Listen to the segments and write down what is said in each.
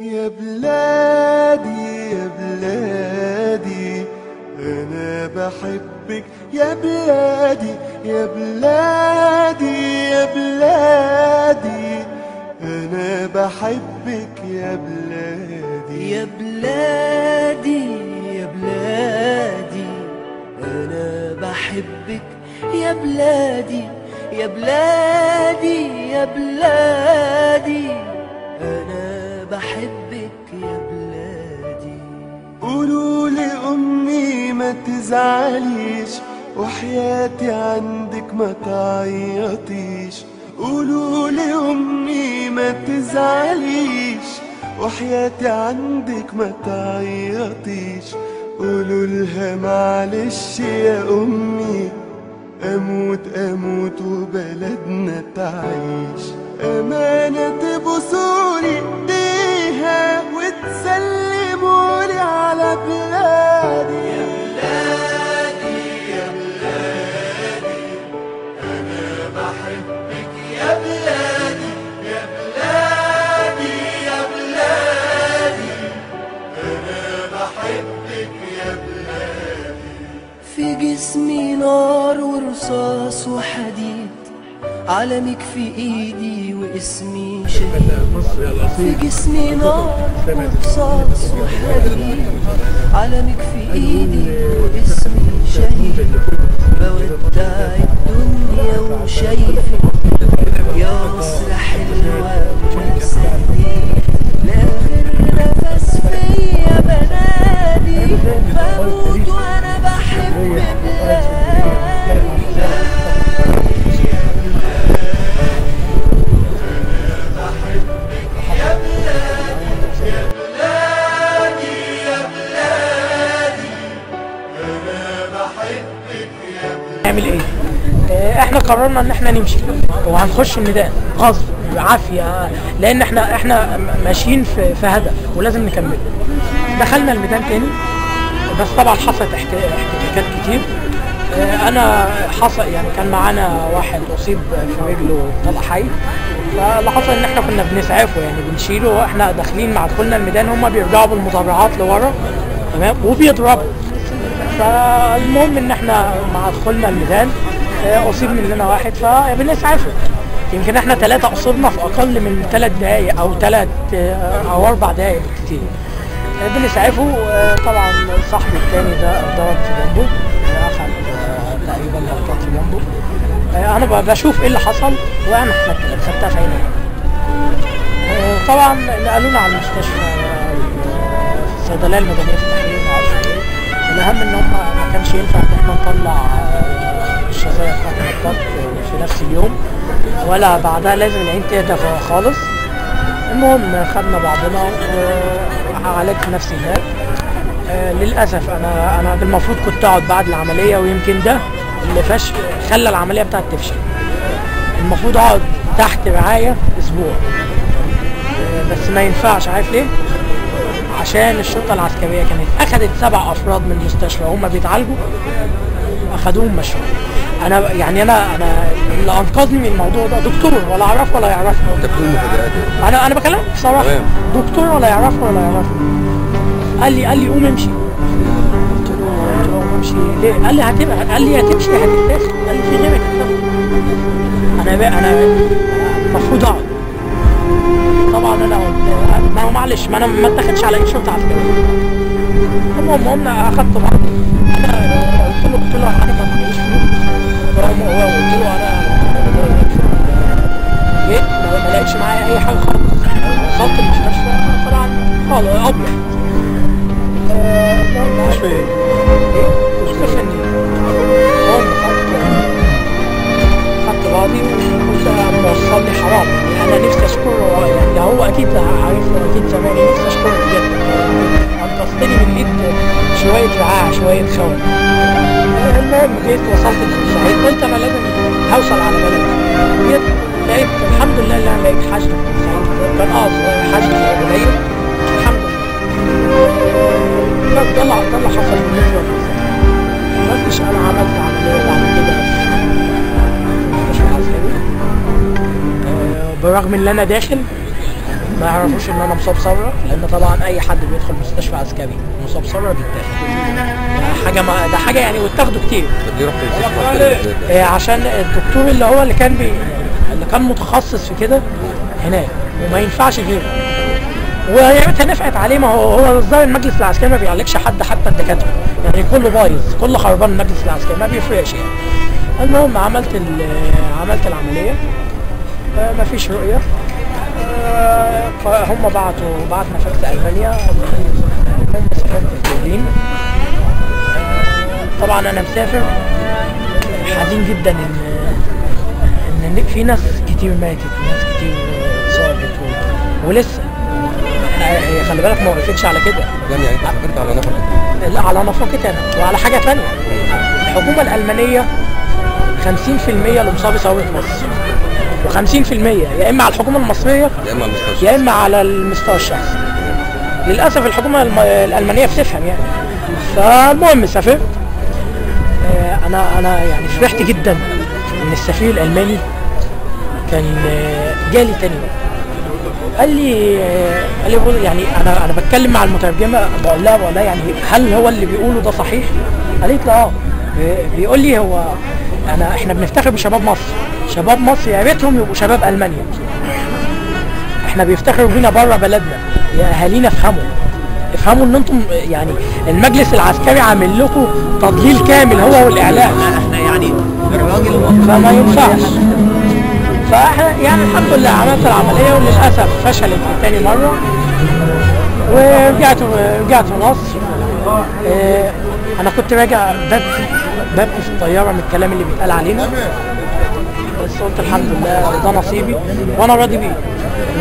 يا بلادي يا بلادي أنا بحبك يا بلادي يا بلادي يا بلادي أنا بحبك يا بلادي يا بلادي يا بلادي أنا بحبك يا بلادي يا بلادي يا بلادي أنا بحبك يا بلادي. قولوا لأمي ما تزعليش وحياتي عندك ما تعيطيش. قولوا لأمي ما تزعليش وحياتي عندك ما تعيطيش. قولوا لها معلش يا أمي أموت أموت وبلدنا تعيش. أمانة تبوسولي إيديها وتسلمولي على بلادي. يا بلادي يا بلادي أنا بحبك يا بلادي يا بلادي يا بلادي أنا بحبك يا بلادي. في جسمي نار ورصاص وحديد، علمك في ايدي واسمي شهيد. في جسمي نار ورصاص وحديد، علمك في ايدي واسمي شهيد. بودع الدنيا وشايفك يا مصر حلوة ومسدي، لاخر نفس فيا بنادي. بموت وانا بحب بلادي. نعمل ايه؟ احنا قررنا ان احنا نمشي وهنخش الميدان غصب بعافيه، لان احنا ماشيين في هدف ولازم نكمله. دخلنا الميدان تاني، بس طبعا حصلت احتكاكات كتير. انا حصل يعني كان معانا واحد اصيب في رجله طلق حي، فاللي حصل ان احنا كنا بنسعفه يعني بنشيله، واحنا داخلين مع دخولنا الميدان هم بيرجعوا بالمدرعات لورا تمام وبيضربوا. فالمهم ان احنا مع دخولنا الميدان اصيب مننا واحد فبنسعفه. يمكن احنا 3 اصبنا في اقل من 3 دقايق او 3 أو 4 دقايق بالكتير. بنسعفه. طبعا صاحبي التاني ده ضرب في جنبه، اخذ تقريبا ضربات في جنبه. انا بشوف ايه اللي حصل وانا خدتها في عيني. طبعا نقلونا على المستشفى الصيدليه المدنيه في التحرير. الاهم ان هم ما كانش ينفع ان احنا نطلع الشظايا بتاعت الضغط في نفس اليوم ولا بعدها، لازم العين تهدى خالص. المهم خدنا بعضنا وعالجت نفسي هناك. للاسف انا المفروض كنت اقعد بعد العمليه، ويمكن ده اللي خلى العمليه بتاعتي تفشل. المفروض اقعد تحت رعايه اسبوع، بس ما ينفعش. عارف ليه؟ عشان الشرطه العسكريه كانت اخذت 7 افراد من المستشفى وهم بيتعالجوا، اخذوهم مشوا. انا اللي انقذني من الموضوع ده دكتور ولا اعرفه ولا يعرفه. انا بكلمك بصراحه، دكتور ولا يعرفه ولا يعرفه. قال لي قوم امشي. قلت له قوم امشي ليه؟ قال لي هتمشي هتتاخد. قال لي في غيرك انا المفروض اقعد. طبعا انا ما هو معلش، ما انا ما اتاخدش على شرطه عسكريه. المهم اخدت بعض. انا قلت له انا ما معيش فلوس. قلت له انا جيت ما لقيتش معايا اي حاجه خالص. وصلت المستشفى طبعا خالص ابيض. مستشفى ايه؟ مستشفى النيل. خدت بعضي وقلت وصلني حرام. انا نفسي اشكره، يعني هو اكيد عارفه اكيد زماني، نفسي اشكره جدا. انقذتني من ايد شويه رعاع شويه خوف. المهم جيت وصلت للمستشفى، قلت انا لازم هوصل على بلدي. جيت لقيت الحمد لله اللي انا لقيت حجز كان حجز قليل الحمد لله. ده اللي حصل في المشوار. ما فيش انا عملت عمليه بعد كده في المستشفى العسكري. برغم ان انا داخل ما يعرفوش ان انا مصاب ثوره، لان طبعا اي حد بيدخل مستشفى عسكري مصاب ثوره بيتاخد. ده حاجه يعني، واتاخدوا كتير. دي رحت مستشفى عسكري ازاي؟ عشان الدكتور اللي كان متخصص في كده هناك، وما ينفعش غيره. ويا ريتها نفعت عليه، ما هو الظاهر المجلس العسكري ما بيعالجش حد، حتى الدكاتره يعني كله بايظ، كله خربان. المجلس العسكري ما بيفرقش يعني. المهم عملت العمليه، ما فيش رؤيه. هم بعتنا فكت المانيا، هم سافرت برلين. طبعا انا مسافر حزين جدا ان في ناس كتير ماتت وناس كتير اتصابت ولسه. هي خلي بالك ما وقفتش على كده. يعني انت سافرت على نفقتك؟ لا، على نفقتي انا. وعلى حاجه ثانيه، الحكومه الالمانيه 50% لمصابي ثوره مصر، و50% يا اما على الحكومه المصريه يا اما على المستوى الشخصي. للاسف الحكومه الالمانيه بتفهم يعني. فالمهم سافرت. انا يعني فرحت جدا ان السفير الالماني كان جالي تاني يوم. قال لي يعني انا بتكلم مع المترجمه، بقول لها يعني هل هو اللي بيقوله ده صحيح؟ قالت لي بيقول لي هو احنا بنفتخر بشباب مصر. شباب مصر يا ريتهم يبقوا شباب المانيا. احنا بيفتخروا بينا بره بلدنا. يا اهالينا افهموا ان انتم يعني المجلس العسكري عامل لكم تضليل كامل هو والاعلام. احنا يعني الراجل فما ينفعش. فاحنا يعني الحمد لله عملت العمليه، وللاسف فشلت تاني مره، ورجعت مصر. انا كنت راجع ببكي في الطياره من الكلام اللي بيتقال علينا، بس قلت الحمد لله ده نصيبي وانا راضي بيه.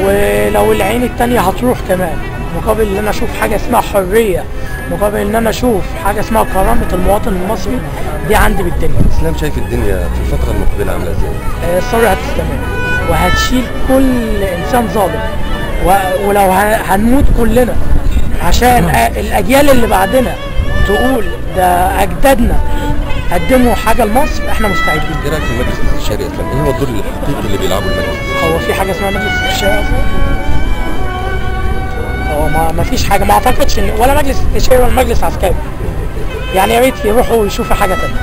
ولو العين التانية هتروح كمان مقابل ان انا اشوف حاجه اسمها حريه، مقابل ان انا اشوف حاجه اسمها كرامه المواطن المصري، دي عندي بالدنيا. اسلام شايف الدنيا في الفتره المقبله عامله ازاي؟ الثوره هتستمر وهتشيل كل انسان ظالم، ولو هنموت كلنا عشان الاجيال اللي بعدنا تقول ده اجدادنا قدموا حاجه لمصر، احنا مستعدين. ايه رايك في المجلس الاستشاري يا اسلام؟ ايه هو الدور الحقيقي اللي بيلعبه المجلس؟ هو في حاجه اسمها مجلس استشاري؟ هو ما فيش حاجه، ما اعتقدش ان ولا مجلس استشاري ولا مجلس عسكري. يعني يا ريت يروحوا يشوفوا حاجه ثانيه.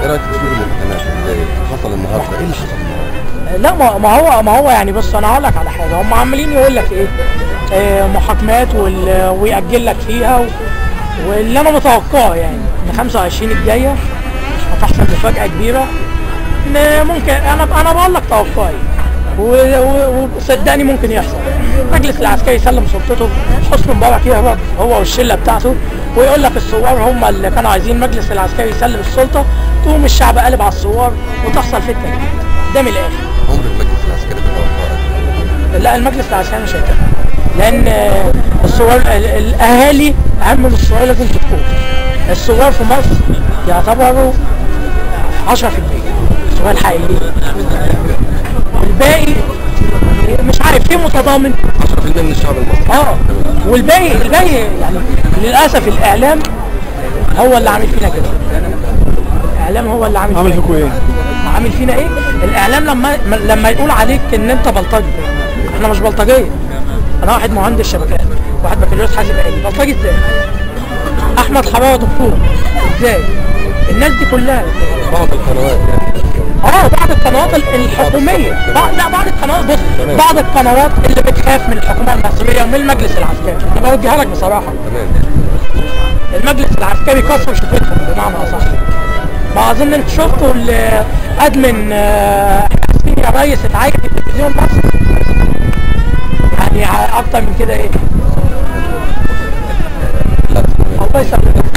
ايه رايك في سوق المحكمات اللي حصل النهارده؟ ايه اللي حصل النهارده؟ لا ما هو يعني بص، انا هقول لك على حاجه. هم عمالين يقول لك ايه محاكمات ويأجل لك فيها واللي انا متوقعه يعني ان 25 الجايه هتحصل مفاجاه كبيره. ان ممكن انا بقول لك توقعي، وصدقني ممكن يحصل. المجلس العسكري يسلم سلطته، حسني مبارك يهرب هو والشله بتاعته، ويقول لك الثوار هم اللي كانوا عايزين المجلس العسكري يسلم السلطه، تقوم الشعب قالب على الثوار وتحصل فتنه. ده من الاخر. عمر المجلس العسكري بيتوقع؟ لا، المجلس العسكري مش هيكمل، لان الثوار الاهالي اهم من الثوار. لازم تكون الثوار في مصر يعتبروا 10% الثوار الحقيقيين، الباقي مش عارف في متضامن 10% من الشعب المصري. والباقي يعني للاسف الاعلام هو اللي عامل فينا كده. الاعلام هو اللي عامل فيكم ايه؟ عامل فينا ايه؟ الاعلام لما يقول عليك ان انت بلطجي. احنا مش بلطجيه. انا واحد مهندس شبكات، واحد بكالوريوس حاسب آلي. بلطجي ازاي؟ احمد حماده دكتور ازاي؟ الناس دي كلها بعض القنوات يعني بعض القنوات الحكوميه، بعض القنوات. بص، بعض القنوات اللي بتخاف من الحكومه المصريه ومن المجلس العسكري. انا بوجهها لك بصراحه. تمام. المجلس العسكري كسر شفتهم بمعنى اصح. ما اظن انت شفتوا ادمن حسين يا ريس اتعين في التلفزيون المصري. يعني اكتر من كده ايه؟ الله يسلمك.